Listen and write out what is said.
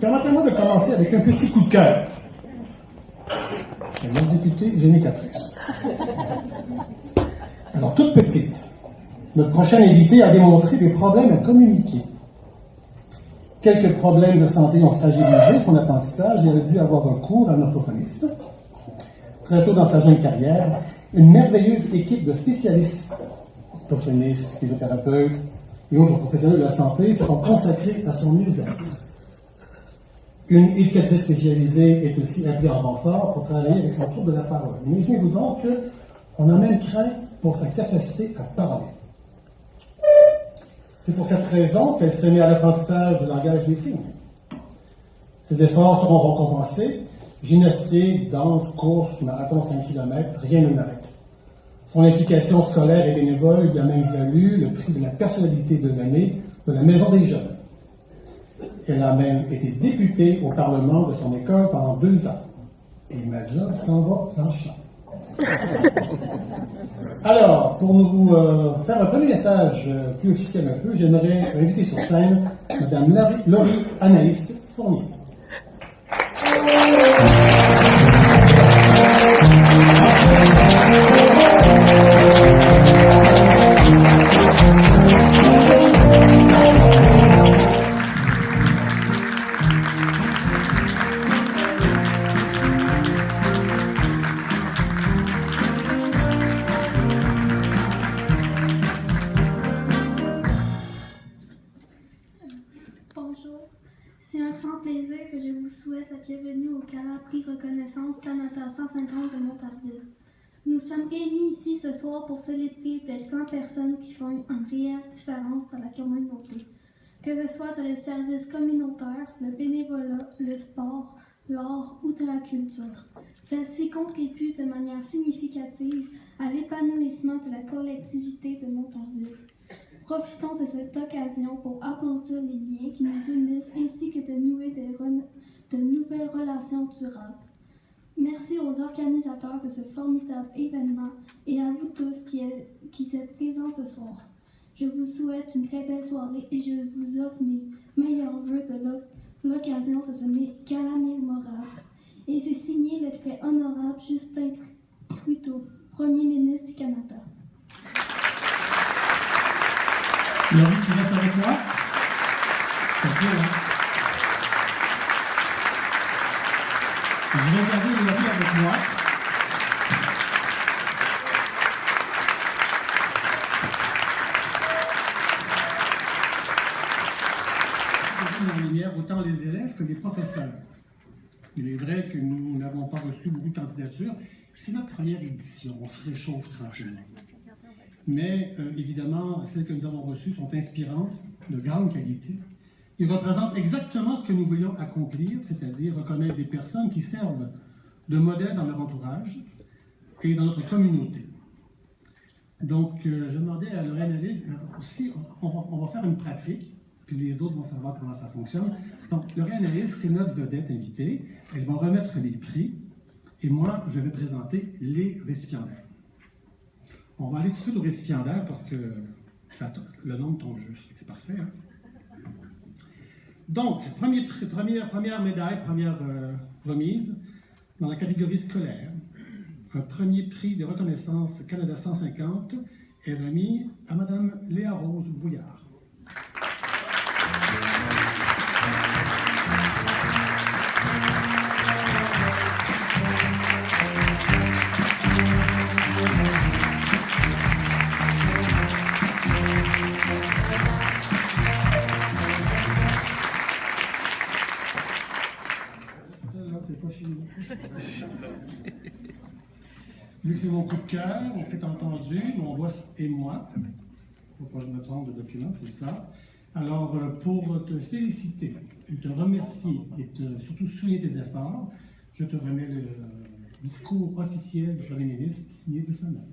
Permettez-moi de commencer avec un petit coup de cœur. Chère députée génicatrice. Alors, toute petite, notre prochaine invitée a démontré des problèmes à communiquer. Quelques problèmes de santé ont fragilisé son apprentissage et elle a dû avoir recours à un orthophoniste. Très tôt dans sa jeune carrière, une merveilleuse équipe de spécialistes, orthophonistes, physiothérapeutes et autres professionnels de la santé se sont consacrés à son mieux-être. Une éducatrice spécialisée est aussi appelée en renfort pour travailler avec son trouble de la parole. Imaginez-vous donc qu'on a même craint pour sa capacité à parler. C'est pour cette raison qu'elle se met à l'apprentissage du langage des signes. Ses efforts seront récompensés. Gymnastique, danse, course, marathon 5 km, rien ne l'arrête. Son implication scolaire et bénévole lui a même valu le prix de la personnalité de l'année de la Maison des Jeunes. Elle a même été députée au Parlement de son école pendant 2 ans. Et ma job s'en va dans le champ. Alors, pour nous faire un premier message plus officiel un peu, j'aimerais inviter sur scène Mme Laurie Anaïs Fournier. Bonjour, c'est un grand plaisir que je vous souhaite la bienvenue au Gala Prix Reconnaissance Canada 150 de Montarville. Nous sommes réunis ici ce soir pour célébrer des grandes personnes qui font une réelle différence dans la communauté. Que ce soit dans les services communautaires, le bénévolat, le sport, l'art ou de la culture. Celles-ci contribuent de manière significative à l'épanouissement de la collectivité de Montarville. Profitons de cette occasion pour applaudir les liens qui nous unissent ainsi que de nouer de nouvelles relations durables. Merci aux organisateurs de ce formidable événement et à vous tous qui êtes présents ce soir. Je vous souhaite une très belle soirée et je vous offre mes meilleurs vœux de l'occasion de ce gala mémorable. Et c'est signé le très honorable Justin Trudeau, Premier ministre du Canada. Laurie, tu restes avec moi? Facile, hein? Je vais garder Laurie avec moi. Je mets en lumière autant les élèves que les professeurs. Il est vrai que nous n'avons pas reçu beaucoup de candidatures. C'est notre première édition, on se réchauffe tranquillement. Mais évidemment, celles que nous avons reçues sont inspirantes, de grande qualité. Ils représentent exactement ce que nous voulions accomplir, c'est-à-dire reconnaître des personnes qui servent de modèle dans leur entourage et dans notre communauté. Donc, je demandais à Laurie Anaïs, aussi, on va faire une pratique, puis les autres vont savoir comment ça fonctionne. Donc, Laurie Anaïs, c'est notre vedette invitée. Elle va remettre les prix, et moi, je vais présenter les récipiendaires. On va aller tout de suite au récipiendaire parce que le nombre tombe juste. C'est parfait, hein? Donc, première médaille, première remise dans la catégorie scolaire. Un premier prix de reconnaissance Canada 150 est remis à Mme Léa Rose Brouillard. C'est pas fini. Vu que c'est mon coup de cœur, on s'est entendu, mon boss et moi. Faut pas que je me trompe de document, c'est ça. Alors, pour te féliciter, et te remercier et surtout souligner tes efforts, je te remets le discours officiel du Premier ministre signé de sa main.